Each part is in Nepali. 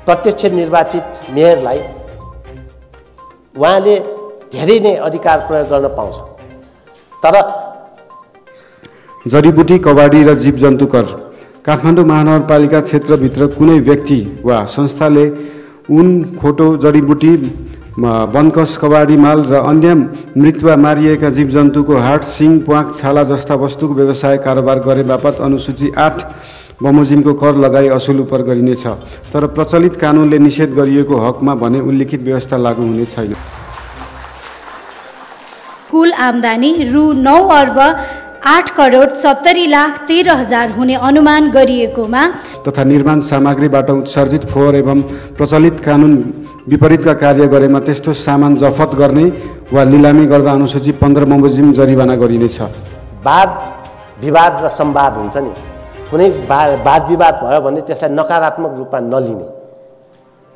प्रत्यक्ष निर्वाचित मेयरलाई उहाँले धेरै नै अधिकार प्रयोग गर्न पाउँछ। तर जडीबुटी, कबाडी र जीवजन्तु कर। काठमाडौँ महानगरपालिका क्षेत्रभित्र कुनै व्यक्ति वा संस्थाले उन, खोटो, जडीबुटी, वनकस, कबाडी माल र अन्य मृत वा मारिएका जीवजन्तुको हाड, सिङ, प्वाँख, छाला जस्ता वस्तुको व्यवसाय कारोबार गरे बापत अनुसूची 8 बमोजिमको कर लगाई असुल उपर गरिनेछ। तर प्रचलित कानुनले निषेध गरिएको हकमा भने उल्लिखित व्यवस्था लागू हुने छैन। कुल आम्दानी रु 9 अर्ब 8 करोड 70 लाख 13 हजार हुने अनुमान गरिएकोमा तथा निर्माण सामग्रीबाट उत्सर्जित फोहोर एवं प्रचलित कानुन विपरीतका कार्य गरेमा त्यस्तो सामान जफत गर्ने वा लिलामी गर्दा अनुसूची 15 बमोजिम जरिवाना गरिनेछ। वाद विवाद र संवाद हुन्छ नि, कुनै वाद विवाद भयो भने त्यसलाई नकारात्मक रूपमा नलिने,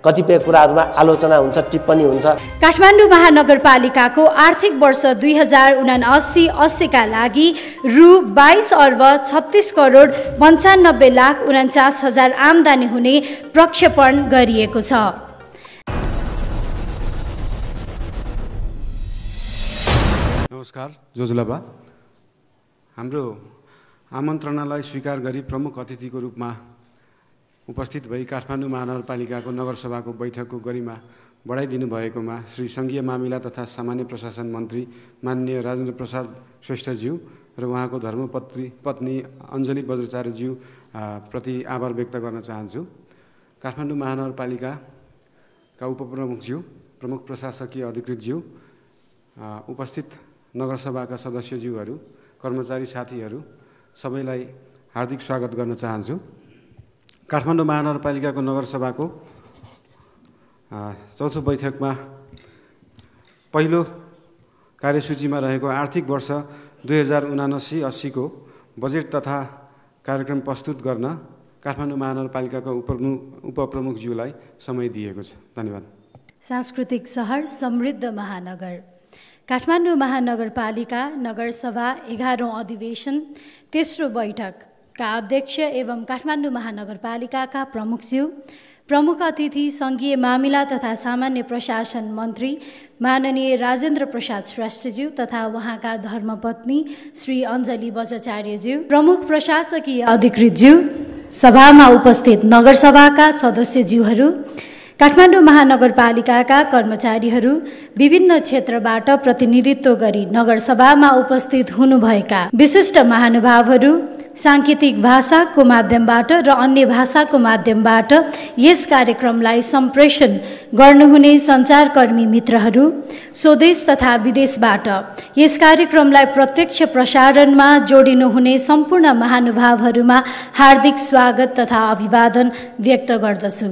कतिपय कुराहरूमा आलोचना हुन्छ, टिप्पणी हुन्छ। काठमाडौँ महानगरपालिकाको आर्थिक वर्ष 2079-80 का लागि रु 22 अर्ब 36 करोड 95 लाख 49 हजार आम्दानी हुने प्रक्षेपण गरिएको छ। नमस्कार जोजुलाबा, हाम्रो आमन्त्रणालाई स्वीकार गरी प्रमुख अतिथिको रूपमा उपस्थित भई काठमाडौँ महानगरपालिकाको नगरसभाको बैठकको गरिमा बढाइदिनु भएकोमा श्री सङ्घीय मामिला तथा सामान्य प्रशासन मन्त्री माननीय राजेन्द्र प्रसाद श्रेष्ठज्यू र उहाँको धर्मपत्नी अञ्जली बज्राचार्यज्यू प्रति आभार व्यक्त गर्न चाहन्छु। काठमाडौँ महानगरपालिकाका उपप्रमुखज्यू, प्रमुख प्रशासकीय अधिकृतज्यू, उपस्थित नगरसभाका सदस्यज्यूहरू, कर्मचारी साथीहरू सबैलाई हार्दिक स्वागत गर्न चाहन्छु। काठमाडौँ महानगरपालिकाको नगरसभाको चौथो बैठकमा पहिलो कार्यसूचीमा रहेको आर्थिक वर्ष 2079-80 को बजेट तथा कार्यक्रम प्रस्तुत गर्न काठमाडौँ महानगरपालिकाको उपप्रमुखज्यूलाई समय दिएको छ। धन्यवाद। सांस्कृतिक सहर समृद्ध महानगर। काठमाडौँ महानगरपालिका नगरसभा 11औं अधिवेशन तेस्रो बैठकका अध्यक्ष एवं काठमाडौँ महानगरपालिकाका प्रमुखज्यू, प्रमुख अतिथि सङ्घीय मामिला तथा सामान्य प्रशासन मन्त्री माननीय राजेन्द्र प्रसाद श्रेष्ठज्यू तथा उहाँका धर्मपत्नी श्री अञ्जली बज्राचार्यज्यू, प्रमुख प्रशासकीय अधिकृतज्यू, सभामा उपस्थित नगरसभाका सदस्यज्यूहरू, काठमाडौँ महानगरपालिकाका कर्मचारीहरू, विभिन्न क्षेत्रबाट प्रतिनिधित्व गरी नगरसभामा उपस्थित हुनुभएका विशिष्ट महानुभावहरू, सांकेतिक भाषाको माध्यमबाट र अन्य भाषाको माध्यमबाट यस कार्यक्रमलाई सम्प्रेषण गर्नुहुने सञ्चारकर्मी मित्रहरू, स्वदेश तथा विदेशबाट यस कार्यक्रमलाई प्रत्यक्ष प्रसारणमा जोडिनुहुने सम्पूर्ण महानुभावहरूमा हार्दिक स्वागत तथा अभिवादन व्यक्त गर्दछु।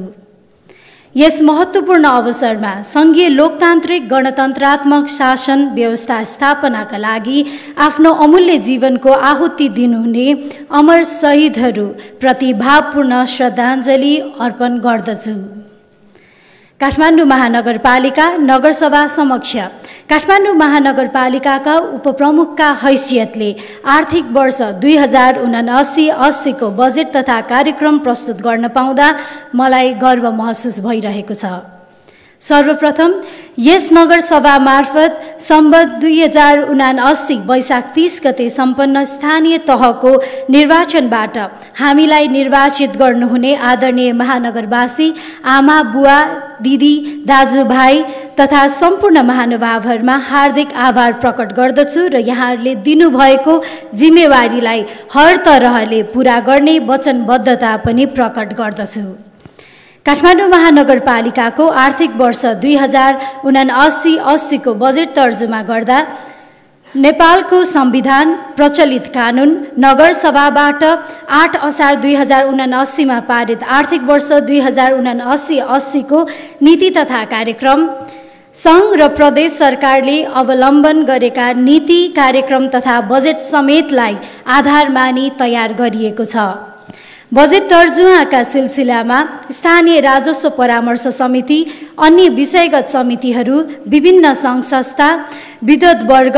यस महत्त्वपूर्ण अवसरमा सङ्घीय लोकतान्त्रिक गणतन्त्रात्मक शासन व्यवस्था स्थापनाका लागि आफ्नो अमूल्य जीवनको आहुति दिनुहुने अमर शहीदहरू प्रति भावपूर्ण श्रद्धाञ्जली अर्पण गर्दछु। काठमाडौँ महानगरपालिका नगरसभा समक्ष काठमाडौँ महानगरपालिकाका उपप्रमुखका हैसियतले आर्थिक वर्ष 2079-80 को बजेट तथा कार्यक्रम प्रस्तुत गर्न पाउँदा मलाई गर्व महसुस भइरहेको छ। सर्वप्रथम यस नगरसभा मार्फत सम्बत 2079 वैशाख 30 गते सम्पन्न स्थानीय तहको निर्वाचनबाट हामीलाई निर्वाचित गर्नुहुने आदरणीय महानगरवासी आमा, बुवा, दिदी, दाजुभाइ तथा सम्पूर्ण महानुभावहरूमा हार्दिक आभार प्रकट गर्दछु र यहाँहरूले दिनुभएको जिम्मेवारीलाई हर तरहले पूरा गर्ने वचनबद्धता पनि प्रकट गर्दछु। काठमाडौँ महानगरपालिकाको आर्थिक वर्ष 2079-80 को बजेट तर्जुमा गर्दा नेपालको संविधान, प्रचलित कानुन, नगरसभाबाट 8 असार 2079 मा पारित आर्थिक वर्ष 2079-80 को नीति तथा कार्यक्रम, सङ्घ र प्रदेश सरकारले अवलम्बन गरेका नीति, कार्यक्रम तथा बजेट समेतलाई आधार मानी तयार गरिएको छ। बजेट तर्जुमाका सिलसिलामा स्थानीय राजस्व परामर्श समिति, अन्य विषयगत समितिहरू, विभिन्न सङ्घ संस्था, विद्वत वर्ग,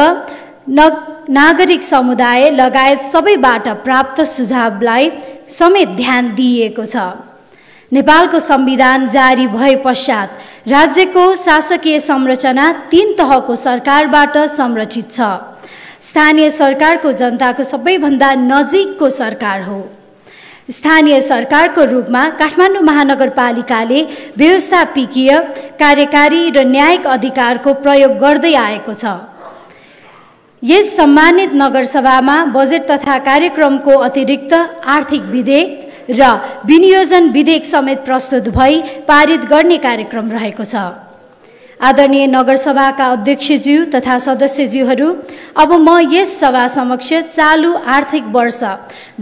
नागरिक समुदाय लगायत सबैबाट प्राप्त सुझावलाई समेत ध्यान दिइएको छ। नेपालको संविधान जारी भए पश्चात राज्यको शासकीय संरचना 3 तहको सरकारबाट संरचित छ। स्थानीय सरकारको जनताको सबैभन्दा नजिकको सरकार हो। स्थानीय सरकारको रूपमा काठमाडौँ महानगरपालिकाले व्यवस्थापिकीय, कार्यकारी र न्यायिक अधिकारको प्रयोग गर्दै आएको छ। यस सम्मानित नगरसभामा बजेट तथा कार्यक्रमको अतिरिक्त आर्थिक विधेयक र विनियोजन विधेयक समेत प्रस्तुत भई पारित गर्ने कार्यक्रम रहेको छ। आदरणीय नगरसभाका अध्यक्षज्यू तथा सदस्यज्यूहरू, अब म यस सभा समक्ष चालु आर्थिक वर्ष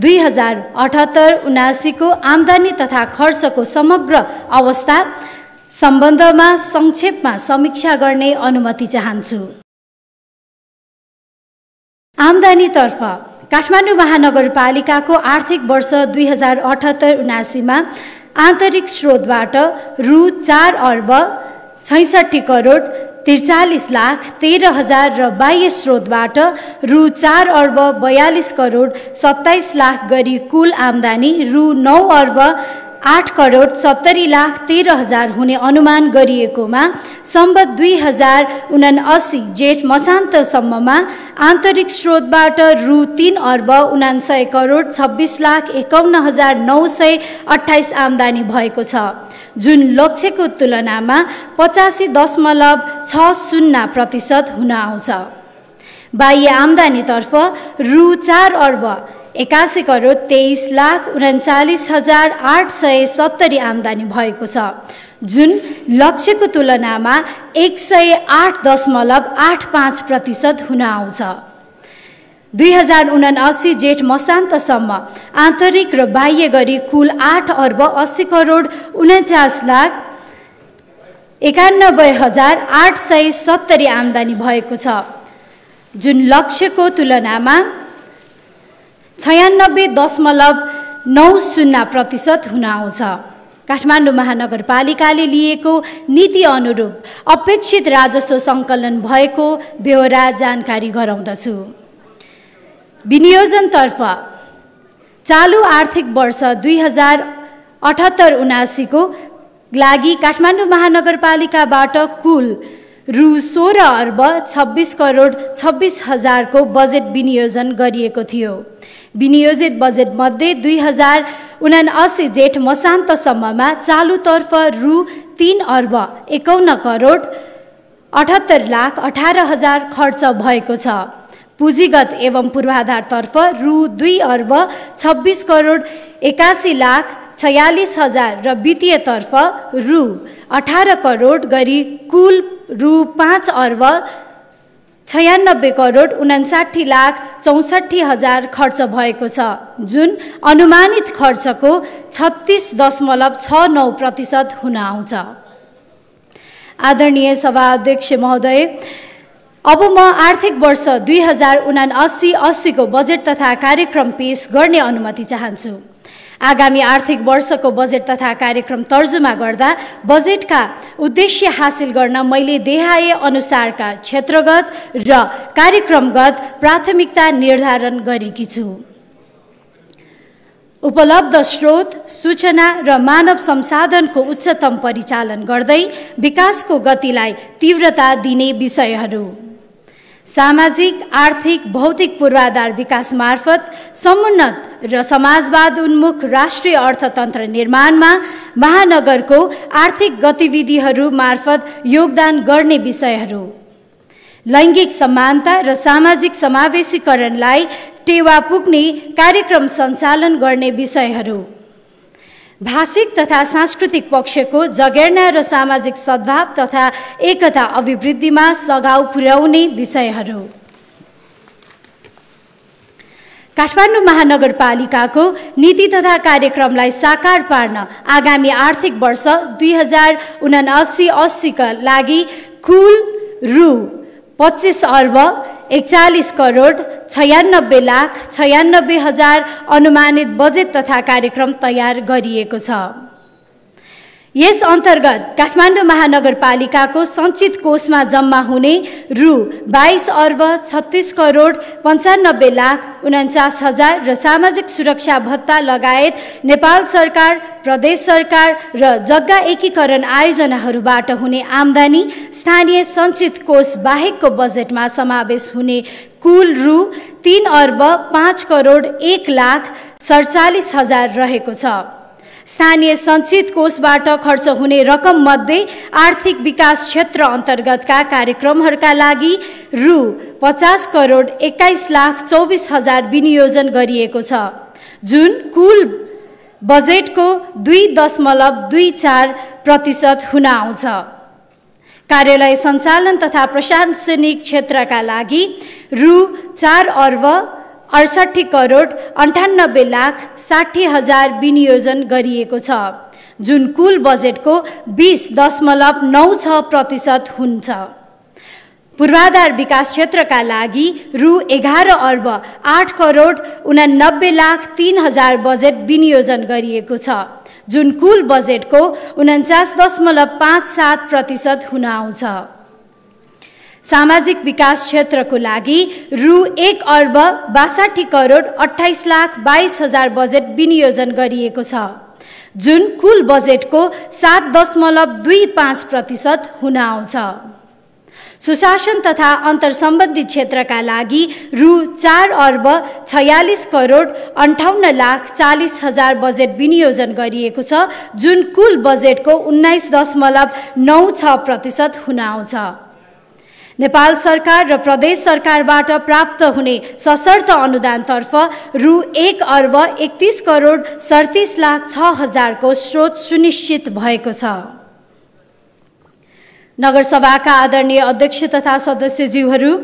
2078-79 को आम्दानी तथा खर्चको समग्र अवस्था सम्बन्धमा संक्षेपमा समीक्षा गर्ने अनुमति चाहन्छु। आम्दानीतर्फ काठमाडौँ महानगरपालिकाको आर्थिक वर्ष 2078-79 मा आन्तरिक स्रोतबाट रु 4 अर्ब 66 करोड 43,13,000 र बाह्य स्रोतबाट रु 4 अर्ब 42 करोड 27 लाख गरी कुल आम्दानी रु 9 अर्ब 8 करोड 70,13,000 हुने अनुमान गरिएकोमा सम्बत 2079 जेठ मसान्तसम्ममा आन्तरिक स्रोतबाट रु 3 अर्ब 69 करोड 26,51,928 आम्दानी भएको छ, जुन लक्ष्यको तुलनामा 85.60% हुन आउँछ। बाह्य आम्दानीतर्फ रु 4 अर्ब 81 करोड 23,39,870 आम्दानी भएको छ, जुन लक्ष्यको तुलनामा 108.85% हुन आउँछ। 2079 जेठ मसान्तसम्म आन्तरिक र बाह्य गरी कुल 8 अर्ब 80 करोड 49,91,870 आम्दानी भएको छ, जुन लक्ष्यको तुलनामा 96.90% हुन आउँछ। काठमाडौँ महानगरपालिकाले लिएको नीति अनुरूप अपेक्षित राजस्व सङ्कलन भएको ब्यौरा जानकारी गराउँदछु। विनियोजनतर्फ चालु आर्थिक वर्ष 2078-79 को लागि काठमाडौँ महानगरपालिकाबाट कुल रु 16 अर्ब 26 करोड 26,000 को बजेट विनियोजन गरिएको थियो। विनियोजित बजेट मध्ये 2079 जेठ मसान्तसम्ममा चालुतर्फ रु 3 अर्ब 51 करोड 78,18,000 खर्च भएको छ। पुँजीगत एवं पूर्वाधारतर्फ रु 2 अर्ब 26 करोड 81,46,000 र वित्तीयतर्फ रु 18 करोड गरी कुल रु 5 अर्ब 96 करोड 59,64,000 खर्च भएको छ, जुन अनुमानित खर्चको 36.69% हुन आउँछ। आदरणीय सभा अध्यक्ष महोदय, अब म आर्थिक वर्ष 2079-80 को बजेट तथा कार्यक्रम पेश गर्ने अनुमति चाहन्छु। आगामी आर्थिक वर्षको बजेट तथा कार्यक्रम तर्जुमा गर्दा बजेटका उद्देश्य हासिल गर्न मैले देखाए अनुसारका क्षेत्रगत र कार्यक्रमगत प्राथमिकता निर्धारण गरेकी छु। उपलब्ध स्रोत, सूचना र मानव संसाधनको उच्चतम परिचालन गर्दै विकासको गतिलाई तीव्रता दिने विषयहरू, सामाजिक, आर्थिक, भौतिक पूर्वाधार विकास मार्फत समुन्नत र समाजवाद उन्मुख राष्ट्रिय अर्थतन्त्र निर्माणमा महानगरको आर्थिक गतिविधिहरू मार्फत योगदान गर्ने विषयहरू, लैङ्गिक समानता र सामाजिक समावेशीकरणलाई टेवा पुग्ने कार्यक्रम सञ्चालन गर्ने विषयहरू, भाषिक तथा सांस्कृतिक पक्षको जगेर्ना र सामाजिक सद्भाव तथा एकता अभिवृद्धिमा सघाउ पुर्याउने विषयहरू, काठमाडौँ महानगरपालिकाको नीति तथा कार्यक्रमलाई साकार पार्न आगामी आर्थिक वर्ष 2079-80 का लागि कुल रु 25 अर्ब 41 करोड 96,96,000 अनुमानित बजेट तथा कार्यक्रम तयार गरिएको छ। यस अन्तर्गत काठमाडौँ महानगरपालिकाको सञ्चित कोषमा जम्मा हुने रु 22 अर्ब 36 करोड 95 लाख 49 हजार र सामाजिक सुरक्षा भत्ता लगायत नेपाल सरकार, प्रदेश सरकार र जग्गा एकीकरण आयोजनाहरूबाट हुने आम्दानी स्थानीय सञ्चित कोष बाहेकको बजेटमा समावेश हुने कुल रु 3 अर्ब 5 करोड 1 लाख 47 हजार रहेको छ। स्थानीय सञ्चित कोषबाट खर्च हुने रकम मध्ये आर्थिक विकास क्षेत्र अन्तर्गतका कार्यक्रमहरूका लागि रु 50 करोड 21 लाख 24 हजार विनियोजन गरिएको छ, जुन कुल बजेटको 2.24% हुन आउँछ। कार्यालय सञ्चालन तथा प्रशासनिक क्षेत्रका लागि रु 4 अर्ब 68 करोड 98 लाख 60 हजार विनियोजन गरिएको छ, जुन कुल बजेटको 20.96% हुन्छ। पूर्वाधार विकास क्षेत्रका लागि रु 11 अर्ब 8 करोड 89 लाख 3 हजार बजेट विनियोजन गरिएको छ, जुन कुल बजेटको 49.57% हुन आउँछ। सामाजिक विकास क्षेत्रको लागि रु 1 अर्ब 62 करोड 28 लाख 22 हजार बजेट विनियोजन गरिएको छ, जुन कुल बजेटको 7.25% हुन आउँछ। सुशासन तथा अन्तर्सम्बन्धित क्षेत्रका लागि रु 4 अर्ब 46 करोड 58 लाख 40 हजार बजेट विनियोजन गरिएको छ, जुन कुल बजेटको 19.96% हुन आउँछ। नेपाल सरकार र प्रदेश सरकारबाट प्राप्त हुने सशर्त अनुदानतर्फ रु 1 अर्ब 31 करोड 37 लाख 6 हजारको स्रोत सुनिश्चित भएको छ। नगरसभाका आदरणीय अध्यक्ष तथा सदस्यज्यूहरू,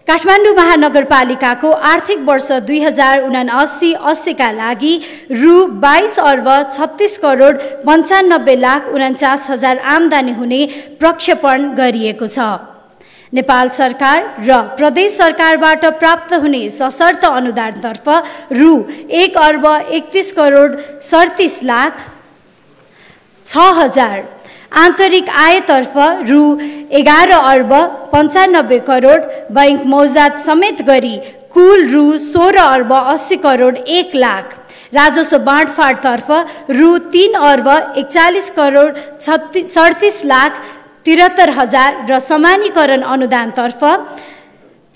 काठमाडौँ महानगरपालिकाको आर्थिक वर्ष 2079-80 का लागि रु 22 अर्ब 36 करोड 95 लाख 49 हजार आम्दानी हुने प्रक्षेपण गरिएको छ। नेपाल सरकार र प्रदेश सरकारबाट प्राप्त हुने सशर्त अनुदानतर्फ रु 1 अर्ब 31 करोड 37 लाख 6 हजार, आन्तरिक आयतर्फ रु 11 अर्ब 95 करोड बैंक मौजात समेत गरी कुल रु 16 अर्ब 80 करोड 1 लाख, राजस्व बाँडफाँडतर्फ रु 3 अर्ब 41 करोड 37 लाख 73 हजार र समानीकरण अनुदानतर्फ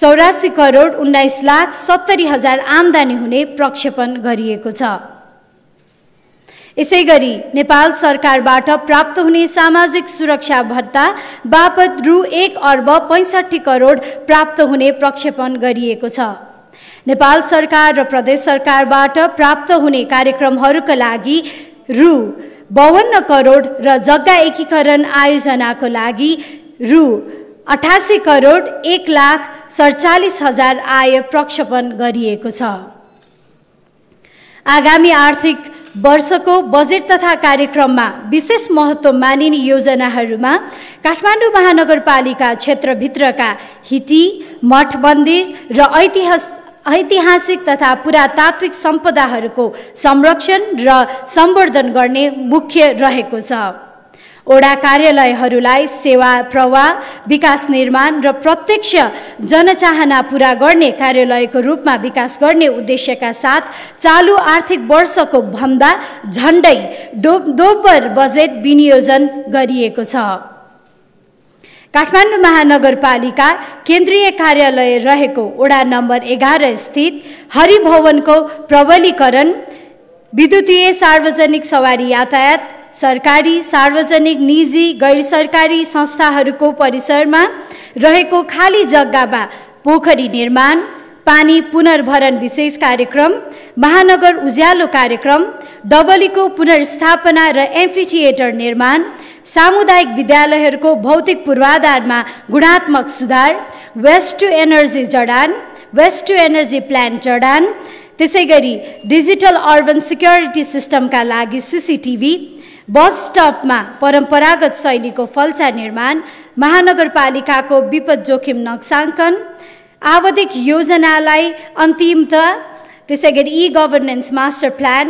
84 करोड 19 लाख 70 हजार आम्दानी हुने प्रक्षेपण गरिएको छ। यसैगरी नेपाल सरकारबाट प्राप्त हुने सामाजिक सुरक्षा भत्ता बापत रु 1 अर्ब 65 करोड प्राप्त हुने प्रक्षेपण गरिएको छ। नेपाल सरकार र प्रदेश सरकारबाट प्राप्त हुने कार्यक्रमहरूका लागि रु 52 करोड र जग्गा एकीकरण आयोजनाको लागि रु 88 करोड 1 लाख 47 हजार आय प्रक्षेपण गरिएको छ। आगामी आर्थिक वर्षको बजेट तथा कार्यक्रममा विशेष महत्त्व मानिने योजनाहरूमा काठमाडौँ महानगरपालिका क्षेत्रभित्रका हिटी, मठ मन्दिर र ऐतिहासिक तथा पुरातात्विक सम्पदाहरूको संरक्षण र सम्वर्धन गर्ने मुख्य रहेको छ। ओडा कार्यालयहरूलाई सेवा प्रवाह, विकास निर्माण र प्रत्यक्ष जनचाहना पूरा गर्ने कार्यालयको रूपमा विकास गर्ने उद्देश्यका साथ चालु आर्थिक वर्षको भन्दा झण्डै दोब्बर बजेट विनियोजन गरिएको छ। काठमाडौँ महानगरपालिका केन्द्रीय कार्यालय रहेको ओडा नम्बर 11 स्थित हरिभवनको प्रबलीकरण, विद्युतीय सार्वजनिक सवारी यातायात, सरकारी, सार्वजनिक, निजी, गैर सरकारी संस्थाहरूको परिसरमा रहेको खाली जग्गामा पोखरी निर्माण, पानी पुनर्भरण विशेष कार्यक्रम, महानगर उज्यालो कार्यक्रम, डबलीको पुनर्स्थापना र एम्फिथिएटर निर्माण, सामुदायिक विद्यालयहरूको भौतिक पूर्वाधारमा गुणात्मक सुधार, वेस्ट टु एनर्जी जडान, वेस्ट टु एनर्जी प्लान्ट जडान, त्यसैगरी डिजिटल अर्बन सिक्योरिटी सिस्टमका लागि सीसीटीभी, बस स्टपमा परम्परागत शैलीको फल्चा निर्माण, महानगरपालिकाको विपद जोखिम नक्साङ्कन, आवधिक योजनालाई अन्तिमता, त्यसैगरी ई गभर्नेन्स मास्टर प्लान,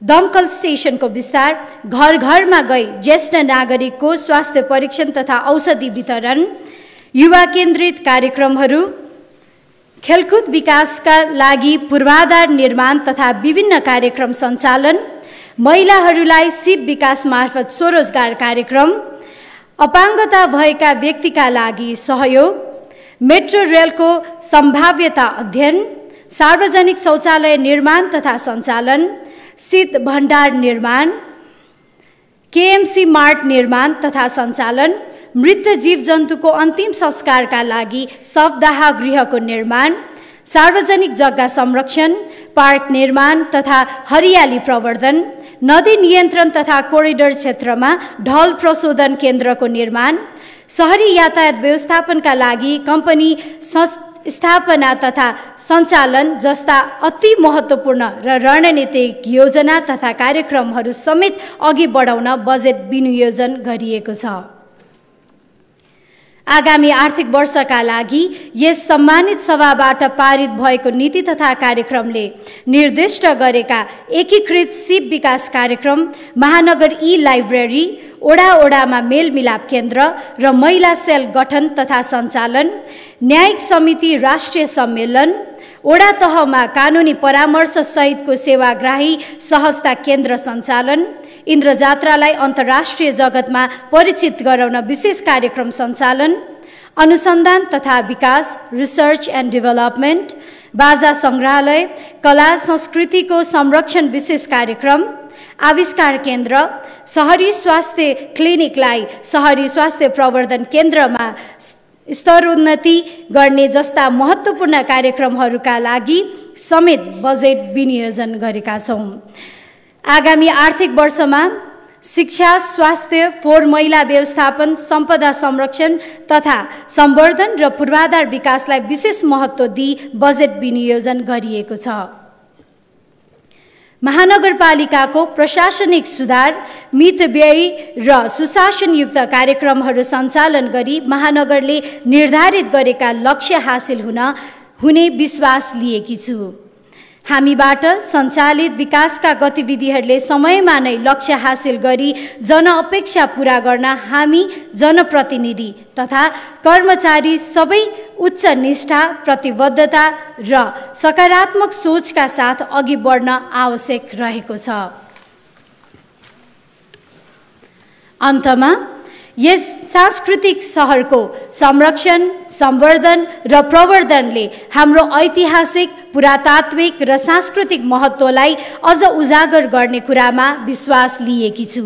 दमकल स्टेशनको विस्तार, घर घरमा गई ज्येष्ठ नागरिकको स्वास्थ्य परीक्षण तथा औषधि वितरण, युवा केन्द्रित कार्यक्रमहरू, खेलकुद विकासका लागि पूर्वाधार निर्माण तथा विभिन्न कार्यक्रम सञ्चालन, महिलाहरूलाई सिप विकास मार्फत स्वरोजगार कार्यक्रम, अपाङ्गता भएका व्यक्तिका लागि सहयोग, मेट्रो रेलको सम्भाव्यता अध्ययन, सार्वजनिक शौचालय निर्माण तथा सञ्चालन, शीत भण्डार निर्माण, केएमसी मार्ट निर्माण तथा सञ्चालन, मृत जीवजन्तुको अन्तिम संस्कारका लागि शवदाह गृहको निर्माण, सार्वजनिक जग्गा संरक्षण, पार्क निर्माण तथा हरियाली प्रवर्धन, नदी नियन्त्रण तथा कोरिडोर क्षेत्रमा ढल प्रशोधन केन्द्रको निर्माण, शहरी यातायात व्यवस्थापनका लागि कम्पनी स्थापना तथा सञ्चालन जस्ता अति महत्त्वपूर्ण र रणनीतिक योजना तथा कार्यक्रमहरू समेत अघि बढाउन बजेट विनियोजन गरिएको छ। आगामी आर्थिक वर्षका लागि यस सम्मानित सभाबाट पारित भएको नीति तथा कार्यक्रमले निर्दिष्ट गरेका एकीकृत सिप विकास कार्यक्रम, महानगर लाइब्रेरी, ओडा-ओडामा मेलमिलाप केन्द्र र महिला सेल गठन तथा सञ्चालन, न्यायिक समिति राष्ट्रिय सम्मेलन, ओडा तहमा कानुनी परामर्श सहितको सेवाग्राही सहजता केन्द्र सञ्चालन, इन्द्रजात्रालाई अन्तर्राष्ट्रिय जगतमा परिचित गराउन विशेष कार्यक्रम सञ्चालन, अनुसन्धान तथा विकास रिसर्च एन्ड डेभलपमेन्ट, बाजा सङ्ग्रहालय, कला संस्कृतिको संरक्षण विशेष कार्यक्रम, आविष्कार केन्द्र, शहरी स्वास्थ्य क्लिनिकलाई शहरी स्वास्थ्य प्रवर्धन केन्द्रमा स्तरोन्नति गर्ने जस्ता महत्त्वपूर्ण कार्यक्रमहरूका लागि समेत बजेट विनियोजन गरेका छौँ। आगामी आर्थिक वर्षमा शिक्षा, स्वास्थ्य, फोहोर मैला व्यवस्थापन, सम्पदा संरक्षण तथा सम्वर्धन र पूर्वाधार विकासलाई विशेष महत्त्व दिई बजेट विनियोजन गरिएको छ। महानगरपालिकाको प्रशासनिक सुधार, मितव्ययी र सुशासनयुक्त कार्यक्रमहरू सञ्चालन गरी महानगरले निर्धारित गरेका लक्ष्य हासिल हुने विश्वास लिएकी छु। हामीबाट सञ्चालित विकासका गतिविधिहरूले समयमा नै लक्ष्य हासिल गरी जनअपेक्षा पूरा गर्न हामी जनप्रतिनिधि तथा कर्मचारी सबै उच्च निष्ठा, प्रतिबद्धता र सकारात्मक सोचका साथ अघि बढ्न आवश्यक रहेको छ। अन्तमा यस सांस्कृतिक सहरको संरक्षण, सम्वर्धन र प्रवर्धनले हाम्रो ऐतिहासिक, पुरातात्विक र सांस्कृतिक महत्त्वलाई अझ उजागर गर्ने कुरामा विश्वास लिएकी छु।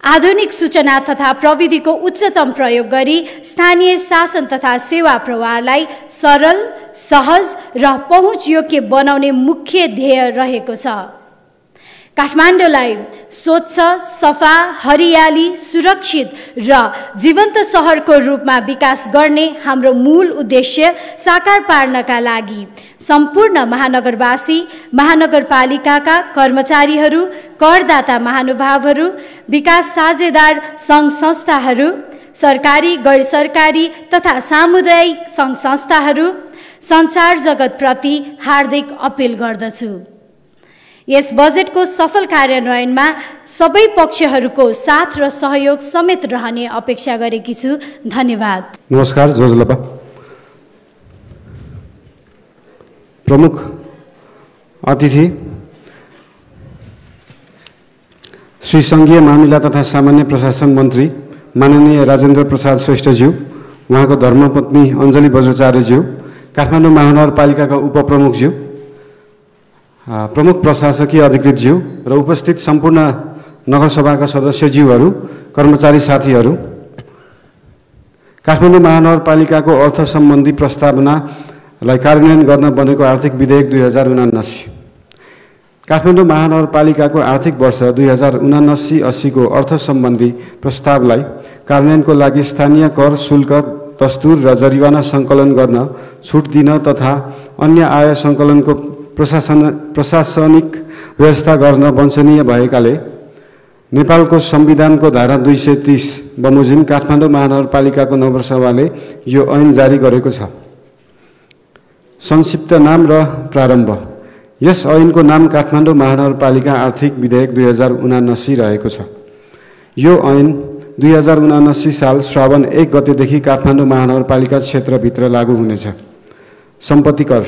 आधुनिक सूचना तथा प्रविधिको उच्चतम प्रयोग गरी स्थानीय शासन तथा सेवा प्रवाहलाई सरल, सहज र पहुँचयोग्य बनाउने मुख्य ध्येय रहेको छ। काठमाडौँलाई स्वच्छ, सफा, हरियाली, सुरक्षित र जीवन्त सहरको रूपमा विकास गर्ने हाम्रो मूल उद्देश्य साकार पार्नका लागि सम्पूर्ण महानगरवासी, महानगरपालिकाका कर्मचारीहरू, करदाता महानुभावहरू, विकास साझेदार सङ्घ संस्थाहरू, सरकारी, गैर सरकारी तथा सामुदायिक सङ्घ संस्थाहरू, सञ्चार जगतप्रति हार्दिक अपिल गर्दछु। यस बजेटको सफल कार्यान्वयनमा सबै पक्षहरूको साथ र सहयोग समेत रहने अपेक्षा गरेकी छु। धन्यवाद। नमस्कार। जोजलपा प्रमुख अतिथि श्री सङ्घीय मामिला तथा सामान्य प्रशासन मन्त्री माननीय राजेन्द्र प्रसाद श्रेष्ठज्यू, उहाँको धर्मपत्नी अञ्जली बज्राचार्यज्यू, काठमाडौँ महानगरपालिकाका उपप्रमुखज्यू, प्रमुख प्रशासकीय अधिकृतज्यू र उपस्थित सम्पूर्ण नगरसभाका सदस्यज्यूहरू, कर्मचारी साथीहरू, काठमाडौँ महानगरपालिकाको अर्थ सम्बन्धी प्रस्तावनालाई कार्यान्वयन गर्न बनेको आर्थिक विधेयक 2079, काठमाडौँ महानगरपालिकाको आर्थिक वर्ष 2079-80 को अर्थ सम्बन्धी प्रस्तावलाई कार्यान्वयनको लागि स्थानीय कर, शुल्क, दस्तुर र जरिवाना सङ्कलन गर्न छुट दिन तथा अन्य आय सङ्कलनको प्रशासनिक व्यवस्था गर्न वञ्चनीय भएकाले नेपालको संविधानको धारा 230 बमोजिम काठमाडौँ महानगरपालिकाको नगरसभाले यो ऐन जारी गरेको छ। संक्षिप्त नाम र प्रारम्भ। यस ऐनको नाम काठमाडौँ महानगरपालिका आर्थिक विधेयक 2079 रहेको छ। यो ऐन 2079 साल श्रावण 1 गतेदेखि काठमाडौँ महानगरपालिका क्षेत्रभित्र लागू हुनेछ। सम्पत्ति कर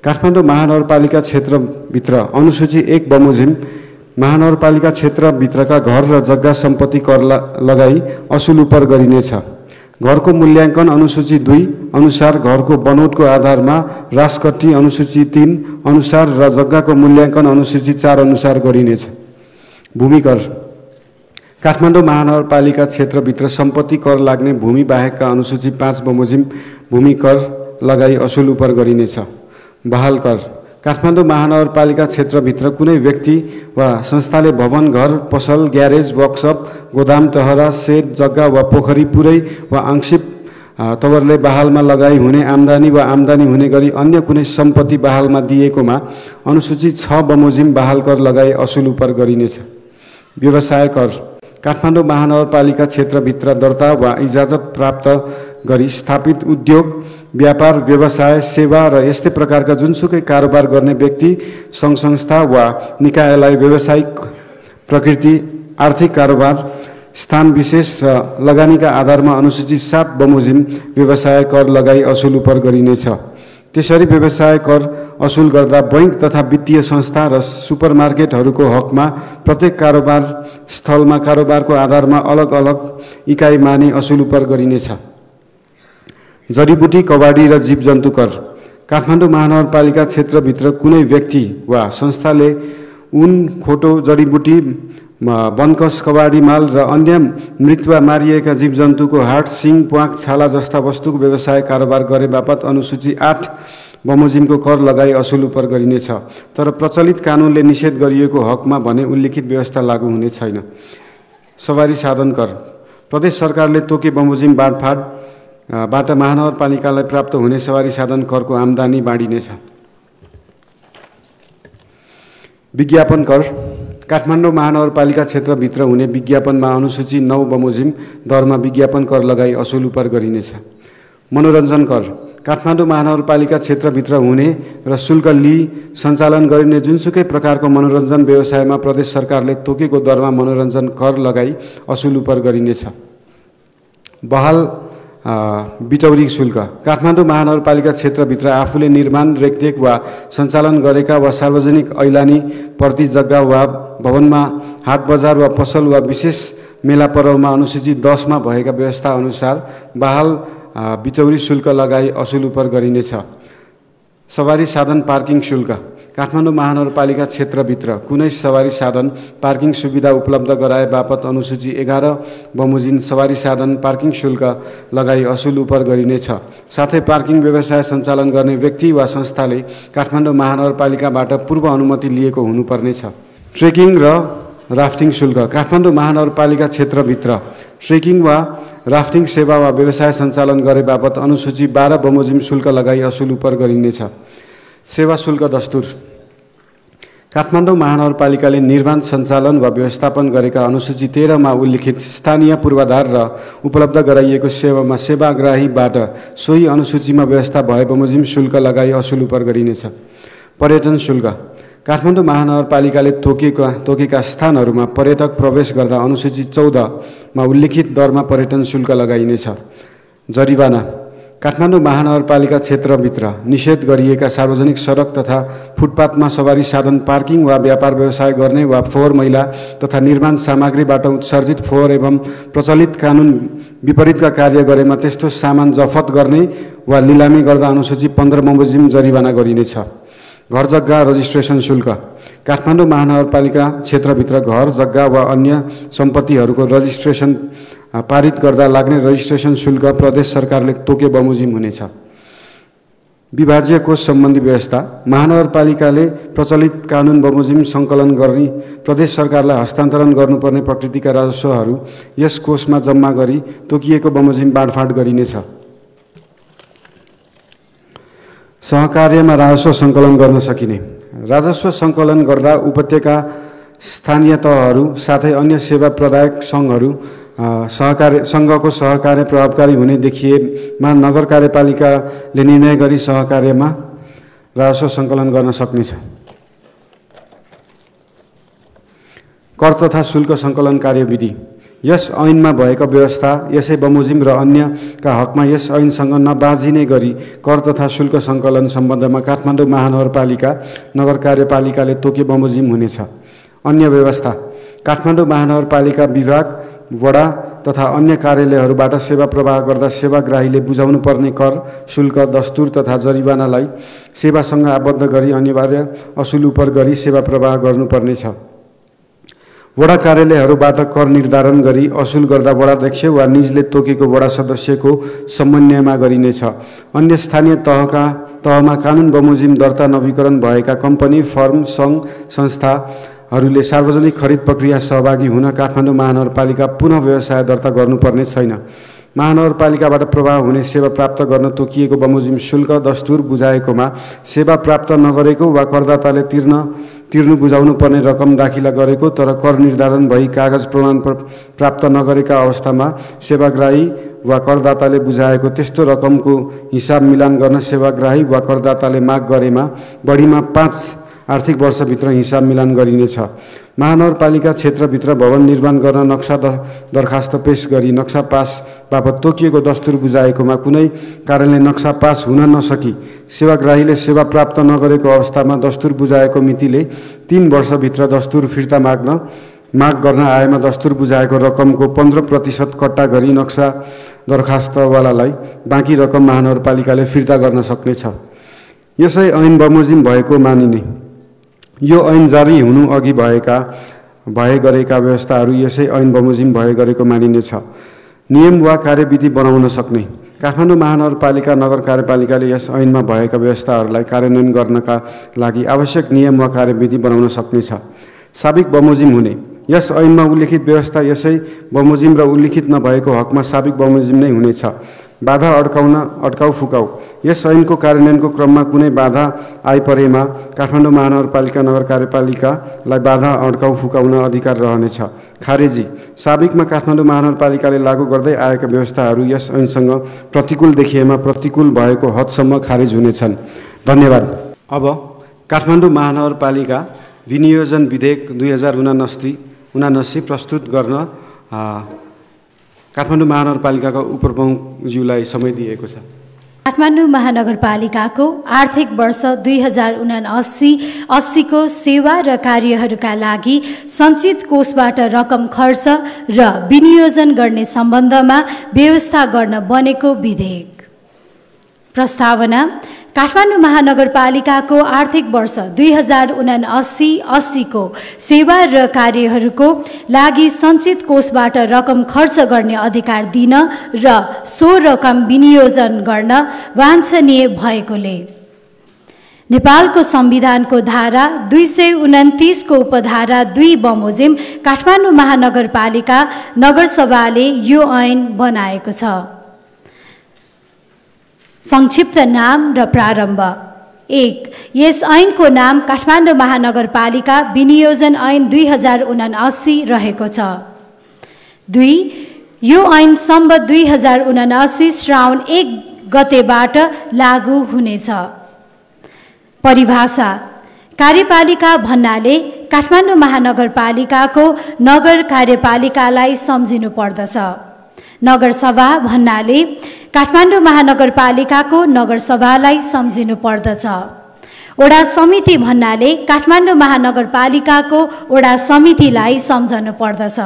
काठमाडौँ महानगरपालिका क्षेत्रभित्र अनुसूची 1 बमोजिम महानगरपालिका क्षेत्रभित्रका घर र जग्गा सम्पत्ति कर लगाई असुल उपर गरिनेछ। घरको मूल्याङ्कन अनुसूची 2 अनुसार घरको बनोटको आधारमा रासकट्टी अनुसूची 3 अनुसार र जग्गाको मूल्याङ्कन अनुसूची 4 अनुसार गरिनेछ। भूमि कर काठमाडौँ महानगरपालिका क्षेत्रभित्र सम्पत्ति कर लाग्ने भूमि बाहेकका अनुसूची 5 बमोजिम भूमि कर लगाई असुल उपर गरिनेछ। बहाल कर काठमाडौँ महानगरपालिका क्षेत्रभित्र कुनै व्यक्ति वा संस्थाले भवन, घर, पसल, ग्यारेज, वर्कसप, गोदाम, टहरा, सेड, जग्गा वा पोखरी पुरै वा आंशिक तवरले बहालमा लगाई हुने आम्दानी वा आम्दानी हुने गरी अन्य कुनै सम्पत्ति बहालमा दिएकोमा अनुसूची 6 बमोजिम बहाल कर लगाई असुल उपर गरिनेछ। व्यवसाय कर काठमाडौँ महानगरपालिका क्षेत्रभित्र दर्ता वा इजाजत प्राप्त गरी स्थापित उद्योग, व्यापार, व्यवसाय, सेवा र यस्तै प्रकारका जुनसुकै कारोबार गर्ने व्यक्ति, सङ्घ संस्था वा निकायलाई व्यावसायिक प्रकृति, आर्थिक कारोबार, स्थान विशेष र लगानीका आधारमा अनुसूची 7 बमोजिम व्यवसाय कर लगाई असुल उपर गरिनेछ। त्यसरी व्यवसाय कर असुल गर्दा बैंक तथा वित्तीय संस्था र सुपरमार्केटहरूको हकमा प्रत्येक कारोबार स्थलमा कारोबारको आधारमा अलग अलग इकाइ मानि असुल उपर गरिनेछ। जडीबुटी, कबाडी र जीवजन्तु कर काठमाडौँ महानगरपालिका क्षेत्रभित्र कुनै व्यक्ति वा संस्थाले उन, खोटो, जडीबुटी, वनकस, कबाडी माल र अन्य मृत वा मारिएका जीवजन्तुको हाड, सिङ, प्वाँख, छाला जस्ता वस्तुको व्यवसाय कारोबार गरे बापत अनुसूची 8 बमोजिमको कर लगाई असुल उपर गरिनेछ। तर प्रचलित कानुनले निषेध गरिएको हकमा भने उल्लिखित व्यवस्था लागू हुने छैन। सवारी साधन कर प्रदेश सरकारले तोके बमोजिम बाँडफाँडबाट महानगरपालिकालाई प्राप्त हुने सवारी साधन करको आम्दानी बाँडिनेछ। विज्ञापन कर काठमाडौँ महानगरपालिका क्षेत्रभित्र हुने विज्ञापनमा अनुसूची 9 बमोजिम दरमा विज्ञापन कर लगाई असुल उपर गरिनेछ। मनोरञ्जन कर काठमाडौँ महानगरपालिका क्षेत्रभित्र हुने र शुल्क लिई सञ्चालन गरिने जुनसुकै प्रकारको मनोरञ्जन व्यवसायमा प्रदेश सरकारले तोकेको दरमा मनोरञ्जन कर लगाई असुल उपर गरिनेछ। बहाल बिटौरी शुल्क काठमाडौँ महानगरपालिका क्षेत्रभित्र आफूले निर्माण, रेखदेख वा सञ्चालन गरेका वा सार्वजनिक ऐलानी प्रति जग्गा वा भवनमा हाट बजार वा पसल वा विशेष मेला पर्वमा अनुसूची 10 मा भएका व्यवस्था अनुसार बहाल बिटौरी शुल्क लगाई असुल उपर गरिनेछ। सवारी साधन पार्किङ शुल्क काठमाडौँ महानगरपालिका क्षेत्रभित्र कुनै सवारी साधन पार्किङ सुविधा उपलब्ध गराए बापत अनुसूची 11 बमोजिम सवारी साधन पार्किङ शुल्क लगाई असुल उपर गरिनेछ। साथै पार्किङ व्यवसाय सञ्चालन गर्ने व्यक्ति वा संस्थाले काठमाडौँ महानगरपालिकाबाट पूर्व अनुमति लिएको हुनुपर्नेछ। ट्रेकिङ र राफ्टिङ शुल्क काठमाडौँ महानगरपालिका क्षेत्रभित्र ट्रेकिङ वा राफ्टिङ सेवा वा व्यवसाय सञ्चालन गरे बापत अनुसूची 12 बमोजिम शुल्क लगाई असुल उपर गरिनेछ। सेवा शुल्क दस्तुर काठमाडौँ महानगरपालिकाले निर्माण, सञ्चालन वा व्यवस्थापन गरेका अनुसूची 13 मा उल्लिखित स्थानीय पूर्वाधार र उपलब्ध गराइएको सेवामा सेवाग्राहीबाट सोही अनुसूचीमा व्यवस्था भए बमोजिम शुल्क लगाई असुल उपर गरिनेछ। पर्यटन शुल्क काठमाडौँ महानगरपालिकाले तोकेका स्थानहरूमा पर्यटक प्रवेश गर्दा अनुसूची 14 मा उल्लिखित दरमा पर्यटन शुल्क लगाइनेछ। जरिवाना काठमाडौँ महानगरपालिका क्षेत्रभित्र निषेध गरिएका सार्वजनिक सडक तथा फुटपाथमा सवारी साधन पार्किङ वा व्यापार व्यवसाय गर्ने वा फोहोर मैला तथा निर्माण सामग्रीबाट उत्सर्जित फोहोर एवं प्रचलित कानुन विपरीतका कार्य गरेमा त्यस्तो सामान जफत गर्ने वा लिलामी गर्दा अनुसूची 15 बमोजिम जरिवाना गरिनेछ। घर जग्गा रजिस्ट्रेसन शुल्क काठमाडौँ महानगरपालिका क्षेत्रभित्र घर, जग्गा वा अन्य सम्पत्तिहरूको रजिस्ट्रेसन पारित गर्दा लाग्ने रजिस्ट्रेसन शुल्क प्रदेश सरकारले तोके बमोजिम हुनेछ। विभाज्य कोष सम्बन्धी व्यवस्था महानगरपालिकाले प्रचलित कानुन बमोजिम सङ्कलन गरी प्रदेश सरकारलाई हस्तान्तरण गर्नुपर्ने प्रकृतिका राजस्वहरू यस कोषमा जम्मा गरी तोकिएको बमोजिम बाँडफाँड गरिनेछ। सहकार्यमा राजस्व सङ्कलन गर्न सकिने राजस्व सङ्कलन गर्दा उपत्यका स्थानीय तहहरू साथै अन्य सेवा प्रदायक सङ्घहरू सङ्घको सहकार्य प्रभावकारी हुने देखिएमा नगर कार्यपालिकाले निर्णय गरी सहकार्यमा राजस्व सङ्कलन गर्न सक्नेछ। कर तथा शुल्क सङ्कलन कार्यविधि। यस ऐनमा भएका व्यवस्था यसै बमोजिम र अन्यका हकमा यस ऐनसँग नबाझिने गरी कर तथा शुल्क सङ्कलन सम्बन्धमा काठमाडौँ महानगरपालिका नगर कार्यपालिकाले तोके बमोजिम हुनेछ। अन्य व्यवस्था काठमाडौँ महानगरपालिका विभाग वडा तथा अन्य कार्यालयहरूबाट सेवा प्रवाह गर्दा सेवाग्राहीले बुझाउनु पर्ने कर शुल्क दस्तुर तथा जरिवानालाई सेवासँग आबद्ध गरी अनिवार्य असुल उपर गरी सेवा प्रवाह गर्नुपर्नेछ। वडा कार्यालयहरूबाट कर निर्धारण गरी असुल गर्दा वडाध्यक्ष वा निजले तोकेको वडा सदस्यको समन्वयमा गरिनेछ। अन्य स्थानीय तहमा कानुन बमोजिम दर्ता नवीकरण भएका कम्पनी फर्म सङ्घ संस्थाहरूले सार्वजनिक खरिद प्रक्रिया सहभागी हुन काठमाडौँ महानगरपालिका पुनः व्यवसाय दर्ता गर्नुपर्ने छैन। महानगरपालिकाबाट प्रवाह हुने सेवा प्राप्त गर्न तोकिएको बमोजिम शुल्क दस्तुर बुझाएकोमा सेवा प्राप्त नगरेको वा करदाताले तिर्नु बुझाउनु पर्ने रकम दाखिला गरेको तर कर निर्धारण भई कागज प्रमाण प्राप्त नगरेका अवस्थामा सेवाग्राही वा करदाताले बुझाएको त्यस्तो रकमको हिसाब मिलान गर्न सेवाग्राही वा करदाताले माग गरेमा बढीमा 5 आर्थिक वर्षभित्र हिसाब मिलान गरिनेछ। महानगरपालिका क्षेत्रभित्र भवन निर्माण गर्न नक्सा दरखास्त पेश गरी नक्सा पास बापत तोकिएको दस्तुर बुझाएकोमा कुनै कारणले नक्सा पास हुन नसकी सेवाग्राहीले सेवा प्राप्त नगरेको अवस्थामा दस्तुर बुझाएको मितिले 3 वर्षभित्र दस्तुर फिर्ता माग गर्न आएमा दस्तुर बुझाएको रकमको 15% कट्टा गरी नक्सा दरखास्तवालालाई बाँकी रकम महानगरपालिकाले फिर्ता गर्न सक्नेछ। यसै ऐन बमोजिम भएको मानिने। यो ऐन जारी हुनु अघि भए गरेका व्यवस्थाहरू यसै ऐन बमोजिम भए गरेको मानिनेछ। नियम वा कार्यविधि बनाउन सक्ने। काठमाडौँ महानगरपालिका नगर कार्यपालिकाले यस ऐनमा भएका व्यवस्थाहरूलाई कार्यान्वयन गर्नका लागि आवश्यक नियम वा कार्यविधि बनाउन सक्नेछ। साबिक बमोजिम हुने। यस ऐनमा उल्लेखित व्यवस्था यसै बमोजिम र उल्लेखित नभएको हकमा साबिक बमोजिम नै हुनेछ। बाधा अड्काउ फुकाउ। यस ऐनको कार्यान्वयनको क्रममा कुनै बाधा आइपरेमा काठमाडौँ महानगरपालिका नगर कार्यपालिकालाई बाधा अड्काउ फुकाउन अधिकार रहनेछ। खारेजी। साबिकमा काठमाडौँ महानगरपालिकाले लागू गर्दै आएका व्यवस्थाहरू यस ऐनसँग प्रतिकूल देखिएमा प्रतिकूल भएको हदसम्म खारेज हुनेछन्। धन्यवाद। अब काठमाडौँ महानगरपालिका विनियोजन विधेयक 2079 प्रस्तुत गर्न काठमाडौँ महानगरपालिकाका उपप्रमुखज्यूलाई समय दिएको छ। काठमाडौँ महानगरपालिकाको आर्थिक वर्ष 2079-80 को सेवा र कार्यहरूका लागि सञ्चित कोषबाट रकम खर्च र विनियोजन गर्ने सम्बन्धमा व्यवस्था गर्न बनेको विधेयक। प्रस्तावना। काठमाडौँ महानगरपालिकाको आर्थिक वर्ष 2079-80 को सेवा र कार्यहरूको लागि सञ्चित कोषबाट रकम खर्च गर्ने अधिकार दिन र सो रकम विनियोजन गर्न वाञ्छनीय भएकोले नेपालको संविधानको धारा 229 को उपधारा 2 बमोजिम काठमाडौँ महानगरपालिका नगरसभाले यो ऐन बनाएको छ। संक्षिप्त नाम र प्रारम्भ। 1. यस ऐनको नाम काठमाडौँ महानगरपालिका विनियोजन ऐन 2079 रहेको छ। 2. यो ऐन सम्बत 2079 श्रावण 1 गतेबाट लागू हुनेछ। परिभाषा। कार्यपालिका भन्नाले काठमाडौँ महानगरपालिकाको नगर कार्यपालिकालाई सम्झिनु पर्दछ। नगरसभा भन्नाले काठमाडौँ महानगरपालिकाको नगरसभालाई सम्झिनु पर्दछ। वडा समिति भन्नाले काठमाडौँ महानगरपालिकाको वडा समितिलाई सम्झनु पर्दछ।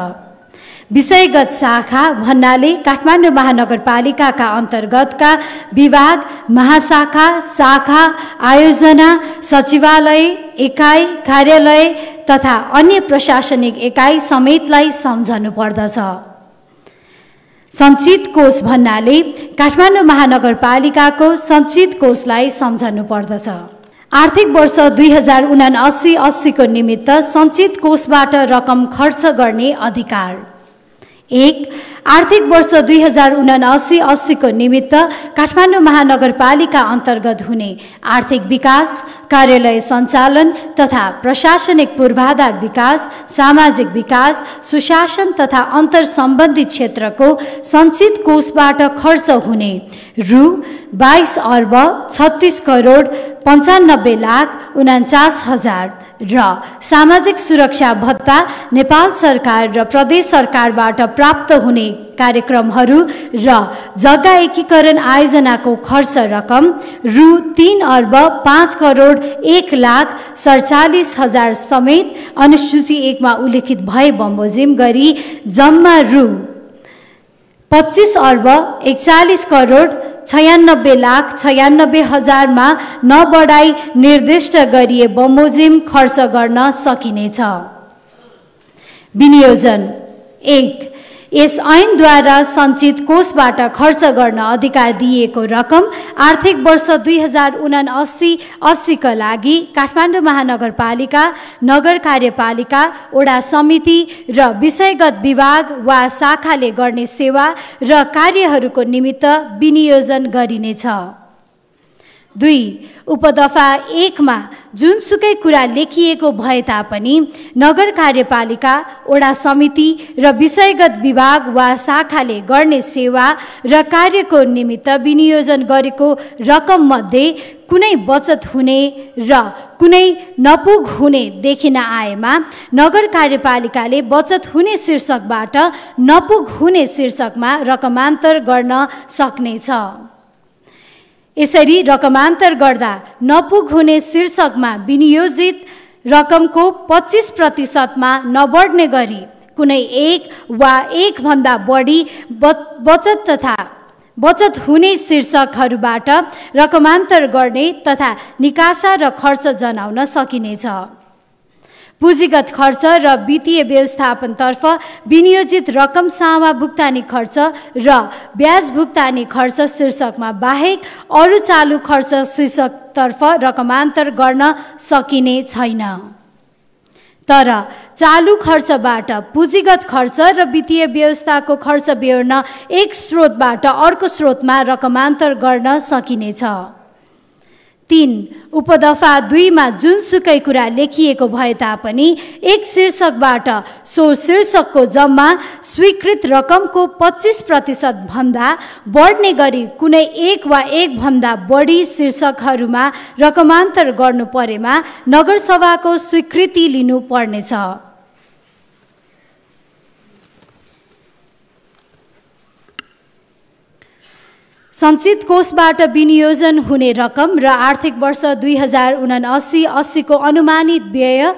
विषयगत शाखा भन्नाले काठमाडौँ महानगरपालिकाका अन्तर्गतका विभाग, महाशाखा, शाखा, आयोजना, सचिवालय, एकाइ, कार्यालय तथा अन्य प्रशासनिक एकाइ समेतलाई सम्झनु पर्दछ। सञ्चित कोष भन्नाले काठमाडौँ महानगरपालिकाको सञ्चित कोषलाई सम्झनु पर्दछ। आर्थिक वर्ष 2079-80 को निमित्त सञ्चित कोषबाट रकम खर्च गर्ने अधिकार। 1. आर्थिक वर्ष 2079-80 को निमित्त काठमाडौँ महानगरपालिका अन्तर्गत हुने आर्थिक विकास, कार्यालय सञ्चालन तथा प्रशासनिक पूर्वाधार विकास, सामाजिक विकास, सुशासन तथा अन्तर सम्बन्धित क्षेत्रको सञ्चित कोषबाट खर्च हुने रु 22 अर्ब 36 करोड 95 लाख 49 हजार र सामाजिक सुरक्षा भत्ता नेपाल सरकार र प्रदेश सरकारबाट प्राप्त हुने कार्यक्रमहरू र जग्गा एकीकरण आयोजनाको खर्च रकम रु 3,05,01,47,000 समेत अनुसूची 1 मा उल्लेखित भए बमोजिम गरी जम्मा रु 25,41,96,96,96,000 मा नबढाई निर्दिष्ट गरिए बमोजिम खर्च गर्न सकिनेछ। विनियोजन 1 यस ऐनद्वारा सञ्चित कोषबाट खर्च गर्न अधिकार दिएको रकम आर्थिक वर्ष 2079-80 का लागि काठमाडौँ महानगरपालिका, नगर कार्यपालिका, वडा समिति र विषयगत विभाग वा शाखाले गर्ने सेवा र कार्यहरूको निमित्त विनियोजन गरिनेछ। 2 उपदफा 1 मा जुनसुकै कुरा लेखिएको भए तापनि नगर कार्यपालिका, वडा समिति र विषयगत विभाग वा शाखाले गर्ने सेवा र कार्यको निमित्त विनियोजन गरेको रकम मध्ये कुनै बचत हुने र कुनै नपुग हुने देखिन आएमा नगर कार्यपालिकाले बचत हुने शीर्षकबाट नपुग हुने शीर्षकमा रकमान्तर गर्न सक्नेछ। यसरी रकमान्तर गर्दा नपुग हुने शीर्षकमा विनियोजित रकमको 25% मा नबढ्ने गरी कुनै एक वा एक भन्दा बढी बचत हुने शीर्षकहरूबाट रकमान्तर गर्ने तथा निकासा र खर्च जनाउन सकिनेछ। पुँजीगत खर्च र वित्तीय व्यवस्थापनतर्फ विनियोजित रकम सामा भुक्तानी खर्च र ब्याज भुक्तानी खर्च शीर्षकमा बाहेक अरू चालु खर्च शीर्षकतर्फ रकमान्तर गर्न सकिने छैन। तर चालु खर्चबाट पुँजीगत खर्च र वित्तीय व्यवस्थाको खर्च बेहोर्न एक स्रोतबाट अर्को स्रोतमा रकमान्तर गर्न सकिनेछ। 3 उपदफा 2 मा जुनसुकै कुरा लेखिएको भए तापनि एक शीर्षकबाट सो शीर्षकको जम्मा स्वीकृत रकमको 25% भन्दा बढ्ने गरी कुनै एक वा एक भन्दा बढी शीर्षकहरूमा रकमान्तर गर्नु परेमा नगरसभाको स्वीकृति लिनु पर्नेछ। सञ्चित कोषबाट विनियोजन हुने रकम र आर्थिक वर्ष 2079-80 को अनुमानित व्यय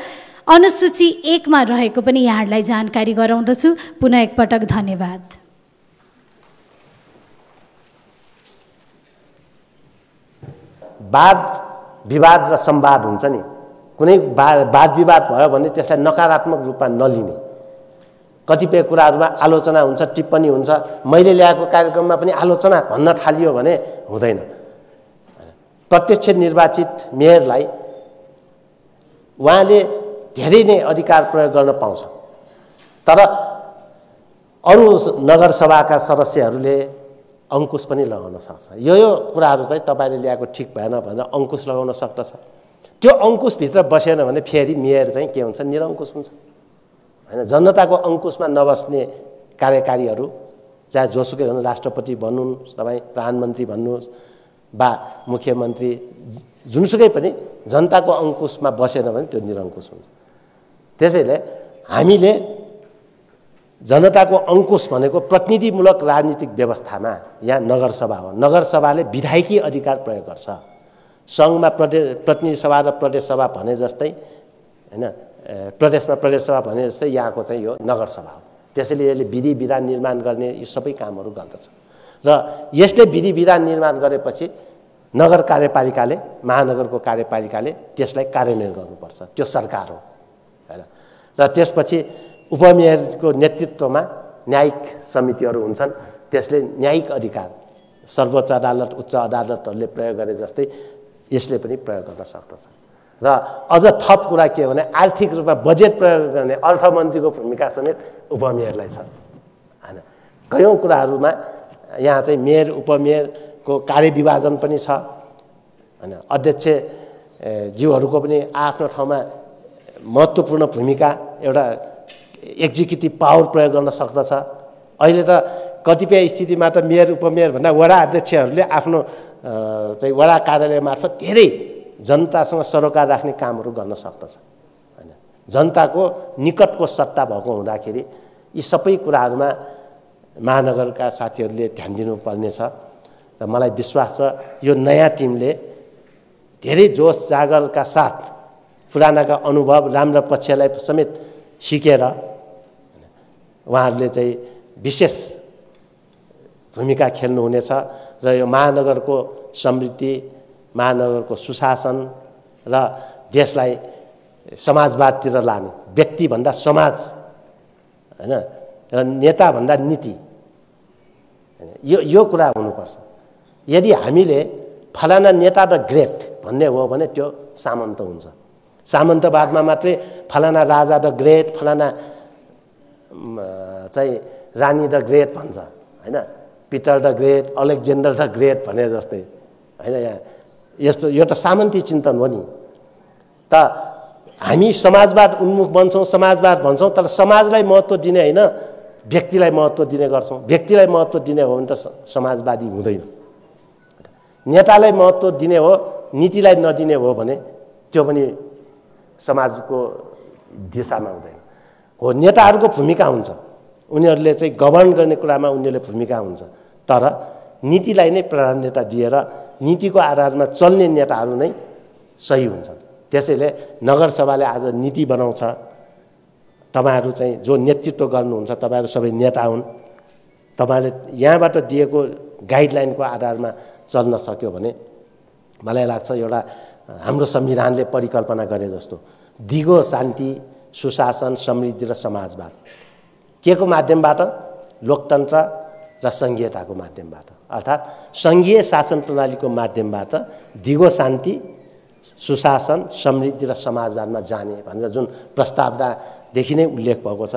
अनुसूची 1 मा रहेको पनि यहाँहरूलाई जानकारी गराउँदछु। पुनः एकपटक धन्यवाद। वाद विवाद र संवाद हुन्छ नि, कुनै वाद विवाद भयो भने त्यसलाई नकारात्मक रूपमा नलिने, कतिपय कुराहरूमा आलोचना हुन्छ, टिप्पणी हुन्छ। मैले ल्याएको कार्यक्रममा पनि आलोचना भन्न थालियो भने हुँदैन। प्रत्यक्ष निर्वाचित मेयरलाई उहाँले धेरै नै अधिकार प्रयोग गर्न पाउँछ, तर अरू नगरसभाका सदस्यहरूले अंकुश पनि लगाउन सक्छ। यो कुराहरू चाहिँ तपाईले ल्याएको ठिक भएन भनेर अंकुश लगाउन सक्दछ। त्यो अंकुशभित्र बसेन भने फेरि मेयर चाहिँ के हुन्छ, निरंकुश हुन्छ हैन। जनताको अंकुशमा नबस्ने कार्यकारीहरू चाहे जोसुकै हुनु, राष्ट्रपति भन्नुन्, तपाईँ प्रधानमन्त्री भन्नुहोस् वा मुख्यमन्त्री, जुनसुकै पनि जनताको अंकुशमा बसेन भने त्यो निरंकुश हुन्छ। त्यसैले हामीले जनताको अंकुश भनेको प्रतिनिधिमूलक राजनीतिक व्यवस्थामा यहाँ नगरसभा हो। नगरसभाले विधायकी अधिकार प्रयोग गर्छ। सङ्घमा प्रतिनिधि सभा र प्रदेश सभा भने जस्तै हैन, प्रदेशमा प्रदेश सभा भने जस्तै यहाँको चाहिँ यो नगरसभा हो। त्यसैले यसले विधि विधान निर्माण गर्ने यी सबै कामहरू गर्दछ र यसले विधि विधान निर्माण गरेपछि नगर कार्यपालिकाले, महानगरको कार्यपालिकाले त्यसलाई कार्यान्वयन गर्नुपर्छ। त्यो सरकार हो हैन। र त्यसपछि उपमेयरको नेतृत्वमा न्यायिक समितिहरू हुन्छन्। त्यसले न्यायिक अधिकार सर्वोच्च अदालत, उच्च अदालतहरूले प्रयोग गरे जस्तै यसले पनि प्रयोग गर्न सक्दछ। र अझ थप कुरा के भने आर्थिक रूपमा बजेट प्रयोग गर्ने अर्थमन्त्रीको भूमिका समेत उपमेयरलाई छ हैन। कयौं कुराहरूमा यहाँ चाहिँ मेयर उपमेयरको कार्यविभाजन पनि छ हैन। अध्यक्ष ज्यूहरूको पनि आफ्नो ठाउँमा महत्त्वपूर्ण भूमिका, एउटा एक्जिक्युटिभ पावर प्रयोग गर्न सक्दछ। अहिले त कतिपय स्थितिमा त मेयर उपमेयर भन्दा वडा अध्यक्षहरूले आफ्नो चाहिँ वडा कार्यालय मार्फत धेरै जनतासँग सरोकार राख्ने कामहरू गर्न सक्दछ जनताको निकटको सत्ता भएको हुँदाखेरि यी सबै कुराहरूमा महानगरका साथीहरूले ध्यान दिनुपर्नेछ र मलाई विश्वास छ यो नयाँ टिमले धेरै जोस जागरका साथ पुरानाका अनुभव राम्रा पक्षलाई समेत सिकेर उहाँहरूले चाहिँ विशेष भूमिका खेल्नुहुनेछ र यो महानगरको समृद्धि, महानगरको सुशासन र देशलाई समाजवादतिर लाने, व्यक्तिभन्दा समाज हैन र नेताभन्दा नीति, यो कुरा हुनुपर्छ। यदि हामीले फलाना नेता द ग्रेट भन्ने हो भने त्यो सामन्त हुन्छ। सामन्तवादमा मात्रै फलाना राजा द ग्रेट, फलाना चाहिँ रानी द ग्रेट भन्छ हैन, Peter the great, Alexander the great भने जस्तै हैन। यहाँ यस्तो यो त सामन्ती चिन्तन हो नि। त हामी समाजवाद उन्मुख बन्छौँ, समाजवाद भन्छौँ, तर समाजलाई महत्त्व दिने होइन व्यक्तिलाई महत्त्व दिने गर्छौँ। व्यक्तिलाई महत्त्व दिने हो भने त समाजवादी हुँदैन। नेतालाई महत्त्व दिने हो, नीतिलाई नदिने हो भने त्यो पनि समाजको दिशामा हुँदैन। हो, नेताहरूको भूमिका हुन्छ, उनीहरूले चाहिँ गभर्न गर्ने कुरामा उनीहरूले भूमिका हुन्छ, तर नीतिलाई नै प्राधान्यता दिएर नीतिको आधारमा चल्ने नेताहरू नै सही हुन्छन्। त्यसैले नगरसभाले आज नीति बनाउँछ। तपाईहरू चाहिँ जो नेतृत्व गर्नुहुन्छ तपाईहरू सबै नेता हुन्। तपाईले यहाँबाट दिएको गाइडलाइनको आधारमा चल्न सक्यो भने मलाई लाग्छ एउटा हाम्रो संविधानले परिकल्पना गरे जस्तो दिगो शान्ति, सुशासन, समृद्धि र समाजवाद के को माध्यमबाट? लोकतन्त्र र संघीयताको माध्यमबाट, अर्थात् संघीय शासन प्रणालीको माध्यमबाट दिगो शान्ति, सुशासन, समृद्धि र समाजवादमा जाने भनेर जुन प्रस्तावनादेखि नै उल्लेख भएको छ,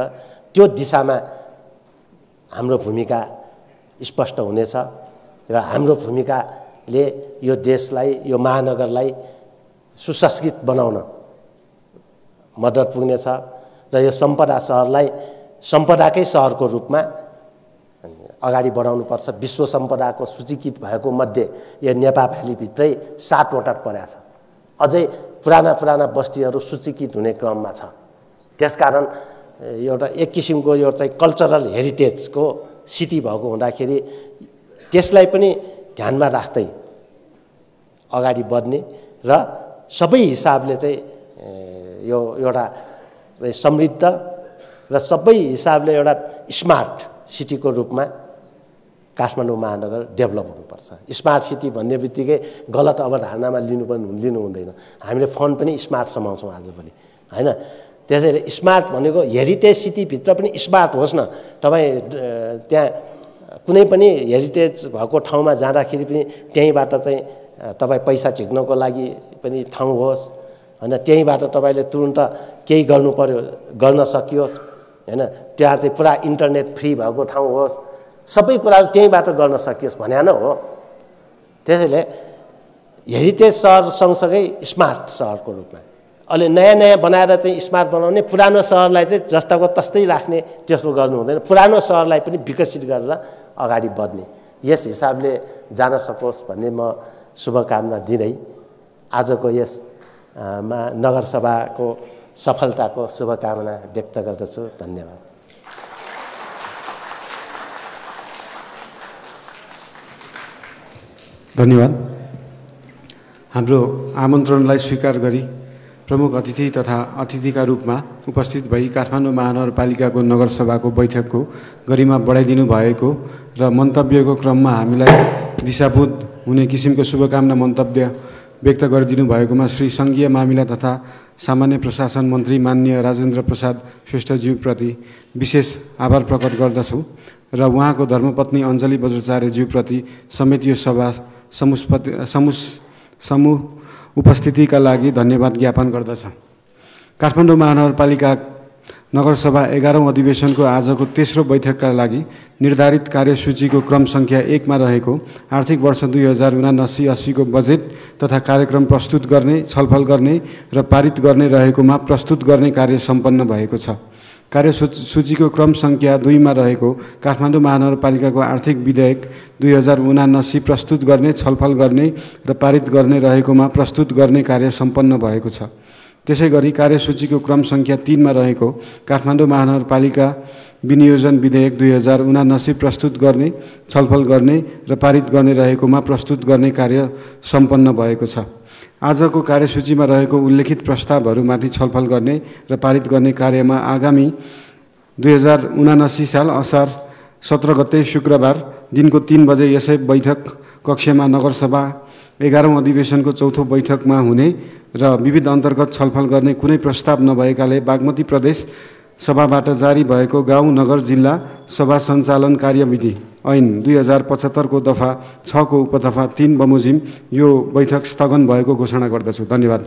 त्यो दिशामा हाम्रो भूमिका स्पष्ट हुनेछ र हाम्रो भूमिकाले यो देशलाई, यो महानगरलाई सुसंस्कृत बनाउन मद्दत पुग्नेछ र यो सम्पदा सहरलाई सम्पदाकै सहरको रूपमा अगाडि बढाउनुपर्छ। विश्व सम्पदाको सूचीकृत भएको मध्ये यो नेपाल भ्यालीभित्रै 7 वटा परेको छ। अझै पुराना बस्तीहरू सूचीकृत हुने क्रममा छ। त्यसकारण एउटा एक किसिमको यो चाहिँ कल्चरल हेरिटेजको सिटी भएको हुँदाखेरि त्यसलाई पनि ध्यानमा राख्दै अगाडि बढ्ने र सबै हिसाबले चाहिँ यो एउटा समृद्ध र सबै हिसाबले एउटा स्मार्ट सिटीको रूपमा काठमाडौँ महानगर डेभलप हुनुपर्छ। स्मार्ट सिटी भन्ने बित्तिकै गलत अवधारणामा लिनु हुँदैन। हामीले फोन पनि स्मार्ट समाउँछौँ आजभोलि हैन। त्यसैले स्मार्ट भनेको हेरिटेज सिटीभित्र पनि स्मार्ट होस् न। तपाईँ त्यहाँ कुनै पनि हेरिटेज भएको ठाउँमा जाँदाखेरि पनि त्यहीँबाट चाहिँ तपाईँ पैसा झिक्नको लागि पनि ठाउँ होस् हैन। त्यहीँबाट तपाईँले तुरुन्त केही गर्नु पर्यो गर्न सकियोस् हैन। त्यहाँ चाहिँ पुरा इन्टरनेट फ्री भएको ठाउँ होस्, सबै कुराहरू त्यहीँबाट गर्न सकियोस् भन्या न हो। त्यसैले हेरिटेज सहर सँगसँगै स्मार्ट सहरको रूपमा अहिले नयाँ बनाएर चाहिँ स्मार्ट बनाउने, पुरानो सहरलाई चाहिँ जस्ताको तस्तै राख्ने त्यसो गर्नु हुँदैन। पुरानो सहरलाई पनि विकसित गरेर अगाडि बढ्ने यस हिसाबले जान सकोस् भन्ने म शुभकामना दिँदै आजको यस नगरसभाको सफलताको शुभकामना व्यक्त गर्दछु। धन्यवाद। धन्यवाद। हाम्रो आमन्त्रणलाई स्वीकार गरी प्रमुख अतिथि तथा अतिथिका रूपमा उपस्थित भई काठमाडौँ महानगरपालिकाको नगरसभाको बैठकको गरिमा बढाइदिनु भएको र मन्तव्यको क्रममा हामीलाई दिशाबोध हुने किसिमको शुभकामना मन्तव्य व्यक्त गरिदिनु भएकोमा श्री सङ्घीय मामिला तथा सामान्य प्रशासन मन्त्री माननीय राजेन्द्र प्रसाद श्रेष्ठज्यूप्रति विशेष आभार प्रकट गर्दछु र उहाँको धर्मपत्नी अञ्जली बज्राचार्यज्यूप्रति समेत यो सभा समूह उपस्थितिका लागि धन्यवाद ज्ञापन गर्दछ। काठमाडौँ महानगरपालिका नगरसभा 11औं अधिवेशनको आजको तेस्रो बैठकका लागि निर्धारित कार्यसूचीको क्रम सङ्ख्या 1 मा रहेको आर्थिक वर्ष 2079-80 को बजेट तथा कार्यक्रम प्रस्तुत गर्ने, छलफल गर्ने र पारित गर्ने रहेकोमा प्रस्तुत गर्ने कार्य सम्पन्न भएको छ। कार्यसूचीको क्रम सङ्ख्या 2 मा रहेको काठमाडौँ महानगरपालिकाको आर्थिक विधेयक 2079 प्रस्तुत गर्ने, छलफल गर्ने र पारित गर्ने रहेकोमा प्रस्तुत गर्ने कार्य सम्पन्न भएको छ। त्यसै गरी कार्यसूचीको क्रम सङ्ख्या 3 मा रहेको काठमाडौँ महानगरपालिका विनियोजन विधेयक 2079 प्रस्तुत गर्ने, छलफल गर्ने र पारित गर्ने रहेकोमा प्रस्तुत गर्ने कार्य सम्पन्न भएको छ। आजको कार्यसूचीमा रहेको उल्लेखित प्रस्तावहरूमाथि छलफल गर्ने र पारित गर्ने कार्यमा आगामी 2079 साल असार 17 गते शुक्रबार दिनको 3 बजे यसै बैठक कक्षमा नगरसभा 11औं अधिवेशनको चौथो बैठकमा हुने र विविध अन्तर्गत छलफल गर्ने कुनै प्रस्ताव नभएकाले बागमती प्रदेश सभाबाट जारी भएको गाउँ नगर जिल्ला सभा सञ्चालन कार्यविधि ऐन 2075 को दफा 6 को उपदफा 3 बमोजिम यो बैठक स्थगन भएको घोषणा गर्दछु। धन्यवाद।